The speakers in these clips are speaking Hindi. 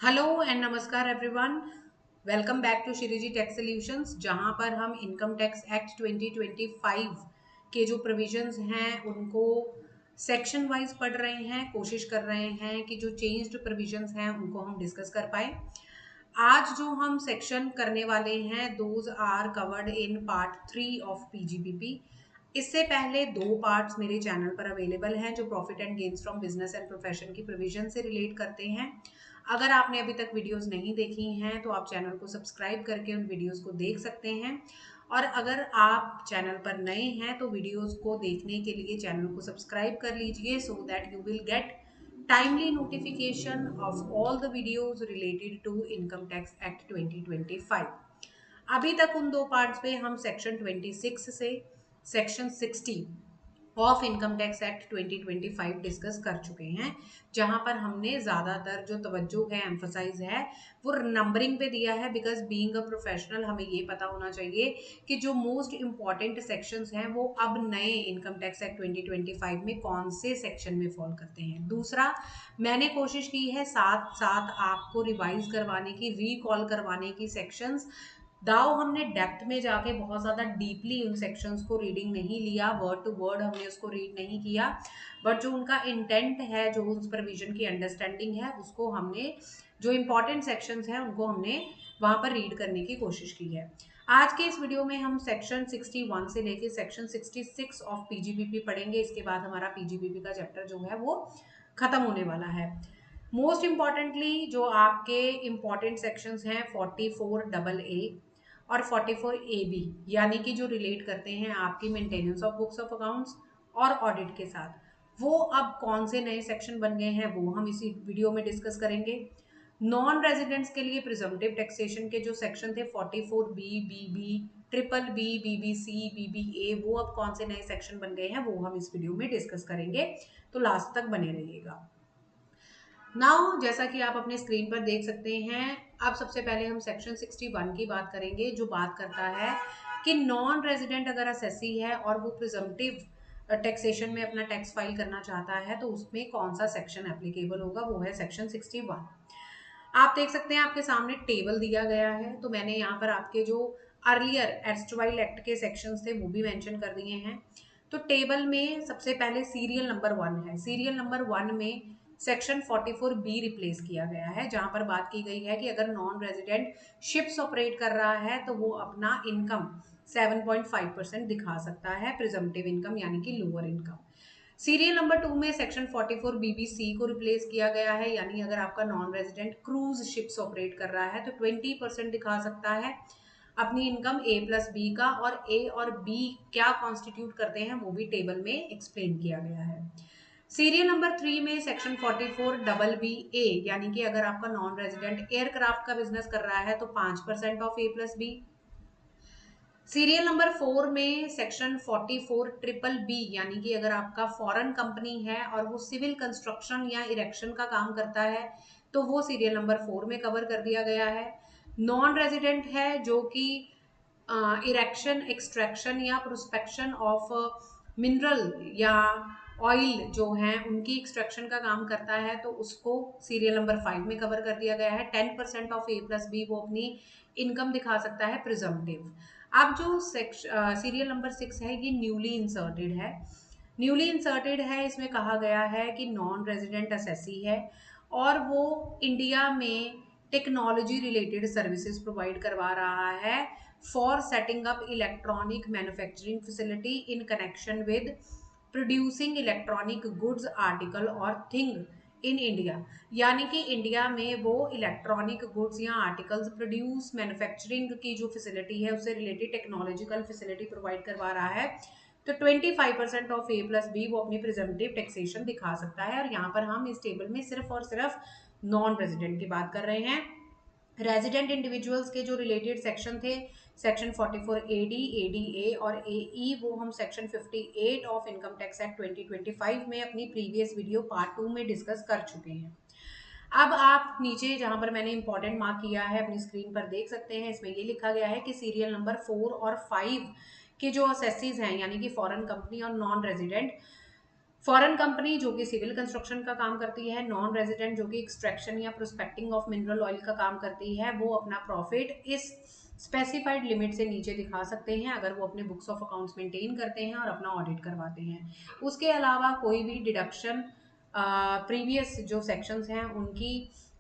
हेलो एंड नमस्कार everyone. Welcome back to Shreeji tax solutions, जहां पर हम इनकम टैक्स एक्ट 2025 के जो प्रोविजंस हैं उनको सेक्शन वाइज पढ़ रहे हैं। कोशिश कर रहे हैं कि जो चेंज्ड प्रोविजंस हैं उनको हम डिस्कस कर पाए। आज जो हम सेक्शन करने वाले हैं those are covered in part 3 of PGBP. इससे पहले दो पार्ट्स मेरे चैनल पर अवेलेबल हैं जो profit and gains from business and profession की प्रोविजन से रिलेट करते हैं। अगर आपने अभी तक वीडियोस नहीं देखी हैं तो आप चैनल को सब्सक्राइब करके उन वीडियोस को देख सकते हैं। और अगर आप चैनल पर नए हैं तो वीडियोस को देखने के लिए चैनल को सब्सक्राइब कर लीजिए so that you will get timely notification of all the videos related to Income Tax Act 2025। अभी तक उन दो पार्ट्स में हम सेक्शन 26 से section 60 of income tax act 2025 discuss कर चुके हैं, जहां पर हमने ज़्यादातर जो तवज्जो है एम्फसाइज है वो नंबरिंग पे दिया है। बिकॉज बीइंग अ प्रोफेशनल हमें ये पता होना चाहिए कि जो मोस्ट इम्पॉर्टेंट सेक्शंस हैं वो अब नए इनकम टैक्स एक्ट 2025 में कौन से सेक्शन में फॉल करते हैं। दूसरा, मैंने कोशिश की है साथ साथ आपको रिवाइज करवाने की, रिकॉल करवाने की सेक्शंस। दाव हमने डेप्थ में जाके बहुत ज़्यादा डीपली उन सेक्शंस को रीडिंग नहीं लिया, वर्ड टू वर्ड हमने उसको रीड नहीं किया, बट जो उनका इंटेंट है, जो उस प्रोविजन की अंडरस्टैंडिंग है, उसको हमने जो इंपॉर्टेंट सेक्शंस हैं उनको हमने वहाँ पर रीड करने की कोशिश की है। आज के इस वीडियो में हम सेक्शन 61 से लेके सेक्शन 66 ऑफ पीजीबीपी पढ़ेंगे। इसके बाद हमारा पीजीबीपी का चैप्टर जो है वो खत्म होने वाला है। मोस्ट इम्पॉर्टेंटली जो आपके इम्पॉर्टेंट सेक्शंस हैं 44 AA और 44 AB, यानी कि जो रिलेट करते हैं आपकी maintenance of books of accounts और ऑडिट के साथ, वो अब कौन से नए सेक्शन बन गए हैं वो हम इसी वीडियो में डिस्कस करेंगे। नॉन रेजिडेंट्स के लिए प्रिजम्पटिव टैक्सेशन के जो सेक्शन थे 44B, BB, triple B, BBC, BBA, वो अब कौन से नए सेक्शन बन गए हैं वो हम इस वीडियो में डिस्कस करेंगे, तो लास्ट तक बने रहिएगा। नाउ जैसा कि आप अपने स्क्रीन पर देख सकते हैं, अब सबसे पहले हम सेक्शन 61 की बात करेंगे, जो बात करता है कि नॉन रेजिडेंट अगर असेसी है और वो प्रिजम्पटिव टैक्सेशन में अपना टैक्स फाइल करना चाहता है तो उसमें कौन सा सेक्शन एप्लीकेबल होगा, वो है सेक्शन 61। आप देख सकते हैं आपके सामने टेबल दिया गया है, तो मैंने यहाँ पर आपके जो अर्लियर एस्टवाइल एक्ट के सेक्शंस थे वो भी मेंशन कर दिए हैं। तो टेबल में सबसे पहले सीरियल नंबर 1 है। सीरियल नंबर 1 में सेक्शन 44B रिप्लेस किया गया है, जहां पर बात की गई है कि अगर नॉन रेजिडेंट शिप्स ऑपरेट कर रहा है तो वो अपना इनकम 7.5% दिखा सकता है, प्रिजम्पटिव इनकम यानी कि लोअर इनकम। सीरियल नंबर 2 में सेक्शन 44 BBC को रिप्लेस किया गया है, यानी अगर आपका non resident cruise ships operate कर रहा है तो 20% दिखा सकता है अपनी इनकम A+B का, और A और B क्या कॉन्स्टिट्यूट करते हैं वो भी टेबल में एक्सप्लेन किया गया है। सीरियल नंबर 3 में सेक्शन 44BBA, यानी कि अगर आपका नॉन रेजिडेंट एयरक्राफ्ट का बिजनेस कर रहा है तो 5% ऑफ A+B। सीरियल नंबर 4 में सेक्शन 44BBB, यानी कि अगर आपका फॉरेन कंपनी है और वो सिविल कंस्ट्रक्शन या इरेक्शन का काम करता है तो वो सीरियल नंबर 4 में कवर कर दिया गया है। नॉन रेजिडेंट है जो कि इरेक्शन, एक्सट्रैक्शन या प्रोस्पेक्शन ऑफ मिनरल या ऑयल जो है उनकी एक्सट्रैक्शन का काम करता है तो उसको सीरियल नंबर 5 में कवर कर दिया गया है। 10% ऑफ A+B वो अपनी इनकम दिखा सकता है प्रिजम्पटिव। अब जो सीरियल नंबर 6 है ये न्यूली इंसर्टेड है। न्यूली इंसर्टेड है, इसमें कहा गया है कि नॉन रेजिडेंट असेसी है और वो इंडिया में टेक्नोलॉजी रिलेटेड सर्विसेज प्रोवाइड करवा रहा है for setting up electronic manufacturing facility in connection with producing electronic goods article और थिंग इन इंडिया, यानी कि इंडिया में वो इलेक्ट्रॉनिक गुड्स या आर्टिकल्स प्रोड्यूस, मैन्युफैक्चरिंग की जो फैसिलिटी है उससे रिलेटेड टेक्नोलॉजिकल फैसिलिटी प्रोवाइड करवा रहा है। तो 25% ऑफ A+B वो अपनी प्रिजम्पटिव टैक्सेशन दिखा सकता है, और यहाँ पर हम इस टेबल में सिर्फ और सिर्फ नॉन रेजिडेंट की बात कर रहे हैं। रेजिडेंट इंडिविजुअल्स के जो रिलेटेड सेक्शन थे सेक्शन 44AD, ADA और AE, वो हम section 58 of income tax act 2025 में अपनी प्रीवियस वीडियो पार्ट 2 में डिस्कस कर चुके हैं। अब आप नीचे जहां पर मैंने इंपॉर्टेंट मार्क किया है अपनी स्क्रीन पर देख सकते हैं, इसमें ये लिखा गया है कि सीरियल नंबर 4 और 5 के जो असेसीज हैं, यानी कि फॉरेन कंपनी और नॉन रेजिडेंट, फॉरेन कंपनी जो कि सिविल कंस्ट्रक्शन का काम करती है, नॉन रेजिडेंट जो कि एक्सट्रैक्शन या प्रोस्पेक्टिंग ऑफ मिनरल ऑयल का काम करती है, वो अपना प्रॉफिट इस स्पेसिफाइड लिमिट से नीचे दिखा सकते हैं अगर वो अपने बुक्स ऑफ अकाउंट्स मेंटेन करते हैं और अपना ऑडिट करवाते हैं। उसके अलावा कोई भी डिडक्शन प्रीवियस जो सेक्शंस हैं उनकी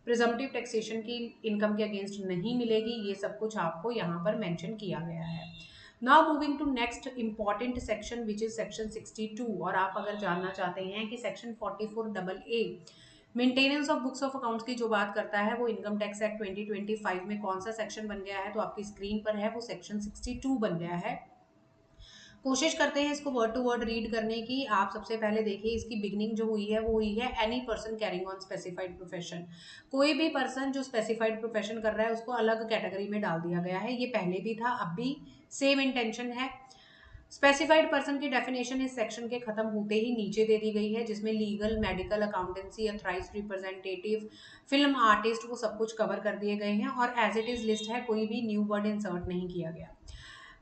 प्रिजम्पटिव टैक्सेशन की इनकम के अगेंस्ट नहीं मिलेगी। ये सब कुछ आपको यहाँ पर मेंशन किया गया है। Now moving to next important section which is section 62। और आप अगर जानना चाहते हैं कि section 44AA maintenance of books of accounts की जो बात करता है वो इनकम टैक्स एक्ट 2025 में कौन सा सेक्शन बन गया है, तो आपकी स्क्रीन पर है वो सेक्शन 62 बन गया है। कोशिश करते हैं इसको वर्ड टू वर्ड रीड करने की। आप सबसे पहले देखिए इसकी बिगनिंग जो हुई है वो हुई है any person carrying on specified profession. कोई भी पर्सन जो स्पेसिफाइड प्रोफेशन कर रहा है उसको अलग कैटेगरी में डाल दिया गया है। ये पहले भी था, अब भी सेम इंटेंशन है। स्पेसिफाइड पर्सन की डेफिनेशन इस सेक्शन के खत्म होते ही नीचे दे दी गई है, जिसमें legal, medical, accountancy, authorised representative, film artist, वो सब कुछ कवर कर दिए गए हैं और एज इट इज लिस्ट है, कोई भी न्यू वर्ड इंसर्ट नहीं किया गया।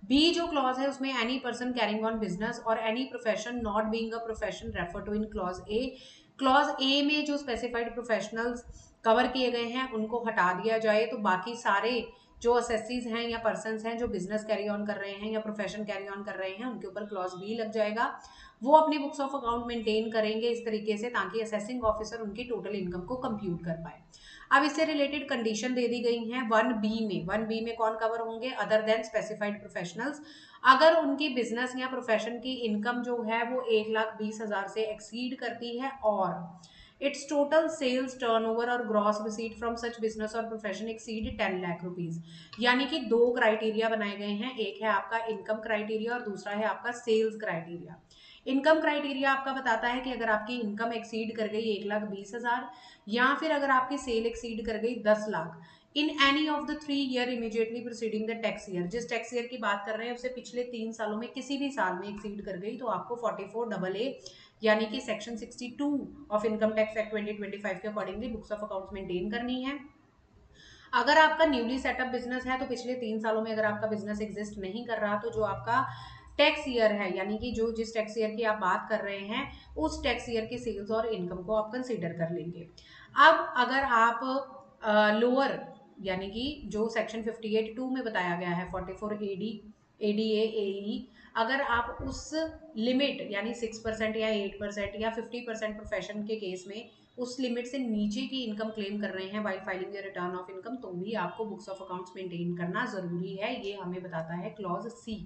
बी जो क्लॉज है उसमें any person carrying on business और any profession not being a profession refer to in clause A. Clause A में जो स्पेसिफाइड प्रोफेशनल्स कवर किए गए हैं उनको हटा दिया जाए, तो बाकी सारे जो असेसीज हैं या पर्सनस हैं जो बिजनेस कैरी ऑन कर रहे हैं या प्रोफेशन कैरी ऑन कर रहे हैं उनके ऊपर क्लॉज बी लग जाएगा। वो अपनी बुक्स ऑफ अकाउंट मेंटेन करेंगे इस तरीके से ताकि असेसिंग ऑफिसर उनकी टोटल इनकम को कंप्यूट कर पाए। अब इससे रिलेटेड कंडीशन दे दी गई हैं 1B में कौन कवर होंगे अदर देन स्पेसिफाइड प्रोफेशनल्स। अगर उनकी बिजनेस या प्रोफेशन की इनकम जो है वो 1,20,000 से एक्सीड करती है और इट्स टोटल सेल्स टर्नओवर और gross receipt from such business और प्रोफेशन एक्सीड 10 लाख रुपीज। यानी कि दो क्राइटेरिया बनाए गए हैं, एक है आपका इनकम क्राइटेरिया और दूसरा है आपका सेल्स क्राइटेरिया। इनकम क्राइटेरिया आपका बताता है कि अगर आपकी इनकम एक्सीड कर गई 1,20,000 या फिर अगर आपकी सेल एक्सीड कर गई 10 lakh in any of the 3 year immediately proceeding the tax year. जिस टैक्स ईयर की बात कर रहे हैं उससे पिछले 3 सालों में किसी भी साल में एक्सीड कर गई तो आपको 44AA यानी कि section 62 of income tax act 2025 के accordingly books of accounts maintain करनी है। अगर आपका न्यूली सेटअप बिजनेस है तो पिछले 3 सालों में अगर आपका बिजनेस एग्जिस्ट नहीं कर रहा तो जो आपका टैक्स ईयर है यानी कि जो जिस टैक्स ईयर की आप बात कर रहे हैं उस टैक्स ईयर की सेल्स और इनकम को आप कंसीडर कर लेंगे। अब अगर आप लोअर यानी कि जो सेक्शन 58(2) में बताया गया है 44 ADA AE, अगर आप उस लिमिट यानी 6% या 8% या 50% प्रोफेशन के केस में उस लिमिट से नीचे की इनकम क्लेम कर रहे हैं while filing your return of income तो भी आपको बुक्स ऑफ अकाउंट्स मेंटेन करना जरूरी है। ये हमें बताता है क्लॉज सी।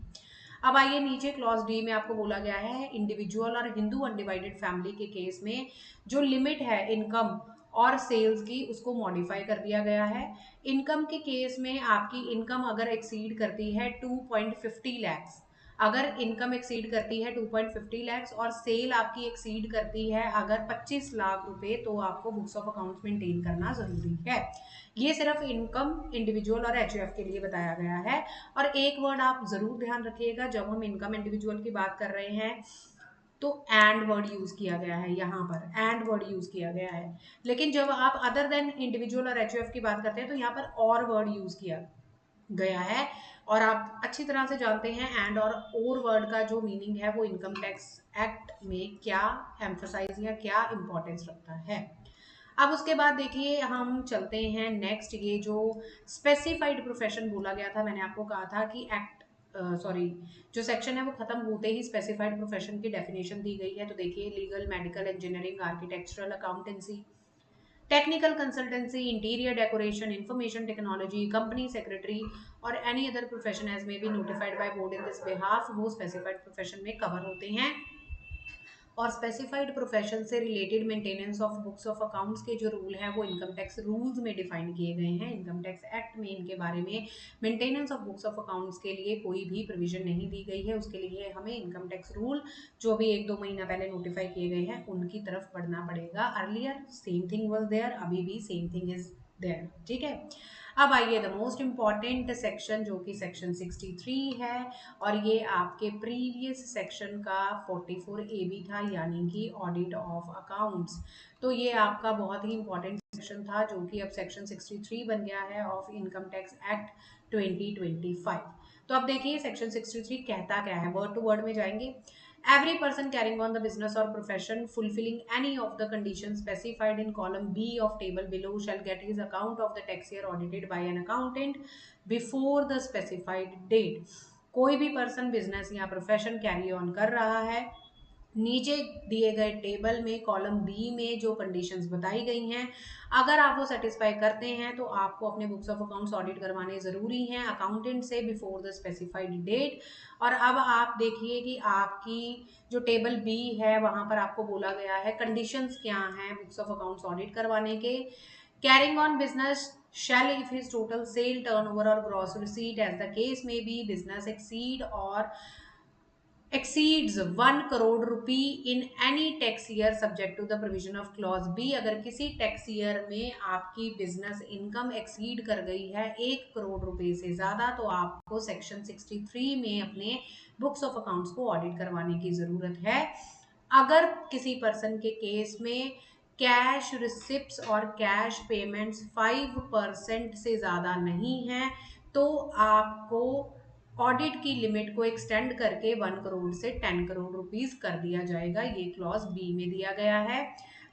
अब आइए नीचे क्लॉज डी में आपको बोला गया है इंडिविजुअल और हिंदू अनडिवाइडेड फैमिली के केस में जो लिमिट है इनकम और सेल्स की उसको मॉडिफाई कर दिया गया है। इनकम के केस में आपकी इनकम अगर एक्सीड करती है 2.50 लैक्स, अगर इनकम एक्सीड करती है 2.50 लैक्स और सेल आपकी एक्सीड करती है अगर 25 लाख रुपए तो आपको बुक्स ऑफ अकाउंट्स मेंटेन करना जरूरी है। ये सिर्फ इनकम इंडिविजुअल और एचयूएफ के लिए बताया गया है। और एक वर्ड आप जरूर ध्यान रखिएगा जब हम इनकम इंडिविजुअल की बात कर रहे हैं तो एंड वर्ड यूज किया गया है, यहाँ पर एंड वर्ड यूज किया गया है। लेकिन जब आप अदर देन इंडिविजुअल और एचयूएफ की बात करते हैं तो यहाँ पर और वर्ड यूज किया गया है। और आप अच्छी तरह से जानते हैं एंड और वर्ड का जो मीनिंग है वो इनकम टैक्स एक्ट में क्या एम्फोसाइज या क्या इंपॉर्टेंस रखता है। अब उसके बाद देखिए हम चलते हैं नेक्स्ट, ये जो स्पेसिफाइड प्रोफेशन बोला गया था, मैंने आपको कहा था कि एक्ट सॉरी जो सेक्शन है वो खत्म होते ही स्पेसिफाइड प्रोफेशन की डेफिनेशन दी गई है। तो देखिए legal, medical, engineering, architectural, accountancy, technical consultancy, interior decoration, information technology, company secretary और एनी अदर प्रोफेशन एज में be notified by board in this behalf वो स्पेसिफाइड प्रोफेशन में कवर होते हैं। और स्पेसिफाइड प्रोफेशन से related maintenance of books of accounts के जो रूल हैं वो इनकम टैक्स रूल्स में डिफाइन किए गए हैं। इनकम टैक्स एक्ट में इनके बारे में maintenance of books of accounts के लिए कोई भी प्रोविजन नहीं दी गई है। उसके लिए हमें इनकम टैक्स रूल जो भी 1-2 महीना पहले नोटिफाई किए गए हैं उनकी तरफ बढ़ना पड़ेगा। Earlier same thing was there, अभी भी सेम थिंग इज देयर, ठीक है। अब आइए द मोस्ट इंपॉर्टेंट सेक्शन जो कि सेक्शन 63 है और ये आपके प्रीवियस सेक्शन का 44A भी था यानी कि ऑडिट ऑफ अकाउंट्स। तो ये आपका बहुत ही इंपॉर्टेंट सेक्शन था जो कि अब सेक्शन 63 बन गया है ऑफ इनकम टैक्स एक्ट 2025। तो अब देखिए सेक्शन 63 कहता क्या है, वर्ड टू वर्ड में जाएंगे। Every person carrying on the business or profession fulfilling any of the conditions specified in column B of table below shall get his account of the tax year audited by an accountant before the specified date. कोई भी पर्सन बिजनेस या प्रोफेशन कैरी ऑन कर रहा है, नीचे दिए गए टेबल में कॉलम बी में जो कंडीशंस बताई गई हैं, अगर आप वो सेटिस्फाई करते हैं तो आपको अपने बुक्स ऑफ अकाउंट्स ऑडिट करवाने ज़रूरी हैं अकाउंटेंट से बिफोर द स्पेसिफाइड डेट। और अब आप देखिए कि आपकी जो टेबल बी है वहाँ पर आपको बोला गया है कंडीशंस क्या हैं बुक्स ऑफ अकाउंट्स ऑडिट करवाने के। Carrying on business shall if his total sale turnover or gross receipt as the case may be business exceeds 1 crore rupee in any tax year subject to the provision of clause B। अगर किसी टैक्स ईयर में आपकी बिजनेस इनकम एक्सीड कर गई है 1 करोड़ रुपए से ज्यादा तो आपको सेक्शन 63 में अपने बुक्स ऑफ अकाउंट्स को ऑडिट करवाने की जरूरत है। अगर किसी पर्सन के केस में कैश रिसिप्ट्स और कैश पेमेंट्स 5% से ज़्यादा नहीं है तो आपको ऑडिट की लिमिट को एक्सटेंड करके 1 करोड़ से 10 करोड़ रुपीस कर दिया जाएगा। ये क्लॉज बी में दिया गया है।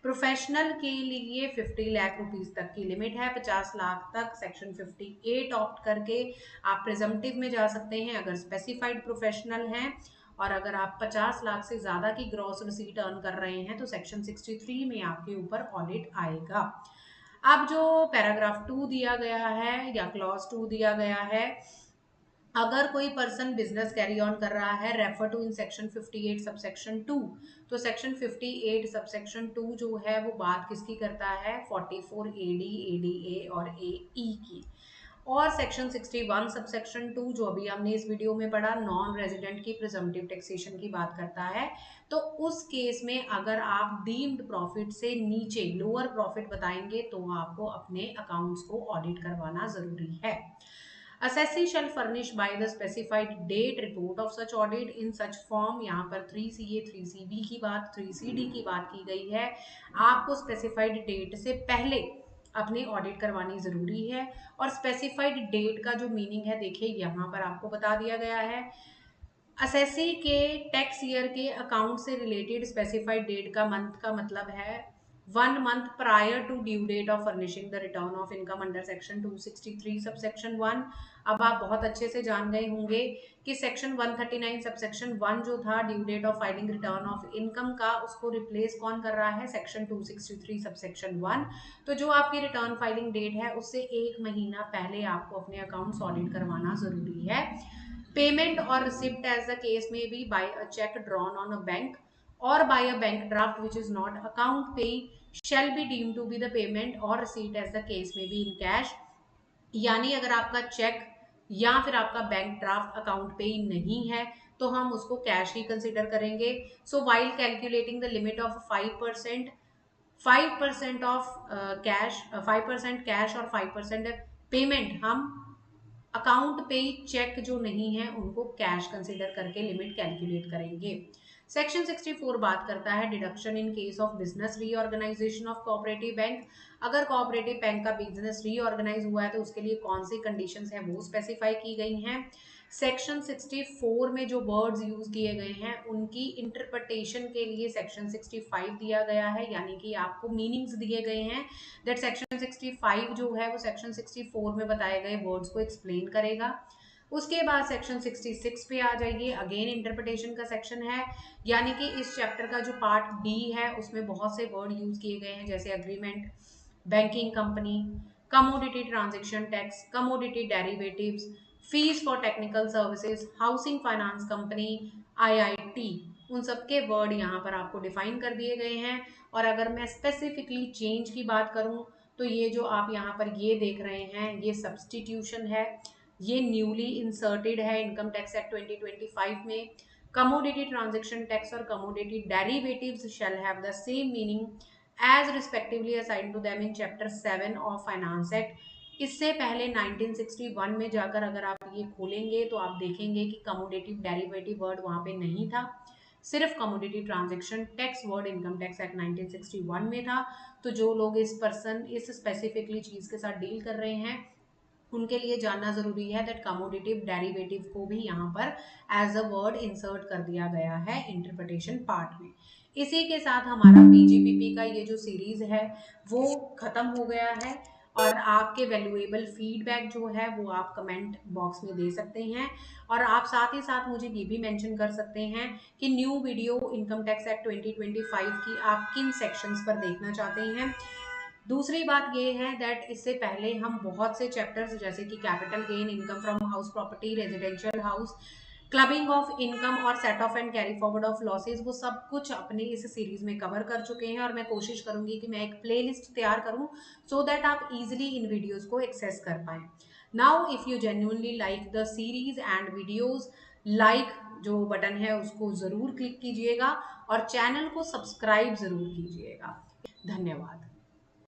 प्रोफेशनल के लिए 50 लाख रुपीस तक की लिमिट है। 50 लाख तक सेक्शन 58 ऑप्ट करके आप प्रिजम्पटिव में जा सकते हैं अगर स्पेसिफाइड प्रोफेशनल हैं, और अगर आप 50 लाख से ज़्यादा की ग्रॉस रिसीट अर्न कर रहे हैं तो सेक्शन 63 में आपके ऊपर ऑडिट आएगा। अब जो पैराग्राफ 2 दिया गया है या क्लॉज 2 दिया गया है, अगर कोई पर्सन बिजनेस कैरी ऑन कर रहा है refer to in section 58 subsection 2, तो सेक्शन 58 सबसेक्शन 2 जो है वो बात किसकी करता है 44 एडी एडीए और एई की। और सेक्शन 61 सबसेक्शन 2 जो अभी हमने इस वीडियो में पढ़ा नॉन रेजिडेंट की प्रिजम्पटिव टैक्सेशन की बात करता है। तो उस केस में अगर आप डीम्ड प्रॉफिट से नीचे लोअर प्रॉफिट बताएंगे तो आपको अपने अकाउंट्स को ऑडिट करवाना जरूरी है। Assessee shall furnish by the specified date report of such audit in such form। यहाँ पर 3CA 3CB की बात 3CD की बात की गई है। आपको स्पेसिफाइड डेट से पहले अपनी ऑडिट करवानी जरूरी है। और स्पेसिफाइड डेट का जो मीनिंग है देखिए यहाँ पर आपको बता दिया गया है। असेसी के टैक्स ईयर के अकाउंट से रिलेटेड स्पेसिफाइड डेट का मंथ का मतलब है 1 month prior to due date of furnishing the return of income under section 263 subsection 1। अब आप बहुत अच्छे से जान गए होंगे कि सेक्शन 139 सबसेक्शन 1 जो था due date of filing return of income का, उसको रिप्लेस कौन कर रहा है सेक्शन 263 सबसेक्शन 1। तो जो आपकी रिटर्न फाइलिंग डेट है उससे 1 महीना पहले आपको अपने अकाउंट्स ऑडिट करवाना जरूरी है। Payment or receipt as the case may be by a check drawn on a bank or by a bank draft which is not account pay shall be deemed to be the payment or receipt as the case may be in cash। यानी अगर आपका चेक या फिर आपका बैंक ड्राफ्ट अकाउंट पे नहीं है तो हम उसको कैश ही कंसिडर करेंगे। So while calculating the limit of 5% of cash 5% cash और 5% पेमेंट हम अकाउंट पे चेक जो नहीं है उनको कैश कंसिडर करके लिमिट कैलकुलेट करेंगे। सेक्शन 64 बात करता है deduction in case of business reorganisation of cooperative bank. अगर कोऑपरेटिव बैंक का बिजनेस रीऑर्गेनाइज हुआ है तो उसके लिए कौन सी कंडीशंस है वो स्पेसिफाई की गई हैं। सेक्शन 64 में जो वर्ड्स यूज किए गए हैं उनकी इंटरप्रिटेशन के लिए सेक्शन 65 दिया गया है, यानी कि आपको मीनिंग्स दिए गए हैं। दैट सेक्शन 65 जो है वो सेक्शन 64 में बताए गए वर्ड्स को एक्सप्लेन करेगा। उसके बाद सेक्शन 66 पे आ जाइए, अगेन इंटरप्रिटेशन का सेक्शन है, यानी कि इस चैप्टर का जो पार्ट डी है उसमें बहुत से वर्ड यूज किए गए हैं जैसे agreement, banking company, commodity transaction tax, commodity derivatives, fees for technical services, housing finance company, IIT, उन सब के वर्ड यहाँ पर आपको डिफाइन कर दिए गए हैं। और अगर मैं स्पेसिफिकली चेंज की बात करूँ तो ये जो आप यहाँ पर ये देख रहे हैं ये सब्सटीट्यूशन है, ये न्यूली इंसर्टेड है इनकम टैक्स एक्ट 2025 में। कमोडिटी ट्रांजेक्शन टैक्स और commodity derivatives shall have the same meaning as respectively assigned to them in chapter 7 of finance act. इससे पहले 1961 में जाकर अगर आप ये खोलेंगे तो आप देखेंगे कि कमोडिटी डेरिवेटिव वर्ड वहाँ पे नहीं था, सिर्फ commodity transaction tax word income tax act 1961 में था। तो जो लोग इस स्पेसिफिकली चीज के साथ डील कर रहे हैं उनके लिए जानना जरूरी है दैट कमोडेटिव डेरिवेटिव को भी यहाँ पर एज अ वर्ड इंसर्ट कर दिया गया है इंटरप्रिटेशन पार्ट में। इसी के साथ हमारा पीजीपीपी का ये जो सीरीज है वो खत्म हो गया है, और आपके वैल्यूएबल फीडबैक जो है वो आप कमेंट बॉक्स में दे सकते हैं, और आप साथ ही साथ मुझे ये भी मेंशन कर सकते हैं कि new video income tax act 2025 की आप किन सेक्शंस पर देखना चाहते हैं। दूसरी बात ये है दैट इससे पहले हम बहुत से चैप्टर्स जैसे कि capital gain, income from house property, residential house, clubbing of income और set off and carry forward of losses, वो सब कुछ अपने इस सीरीज में कवर कर चुके हैं, और मैं कोशिश करूंगी कि मैं एक प्लेलिस्ट तैयार करूं सो दैट आप इजीली इन वीडियोस को एक्सेस कर पाएं। Now if you genuinely like the series and videos, like जो बटन है उसको जरूर क्लिक कीजिएगा और चैनल को सब्सक्राइब जरूर कीजिएगा। धन्यवाद।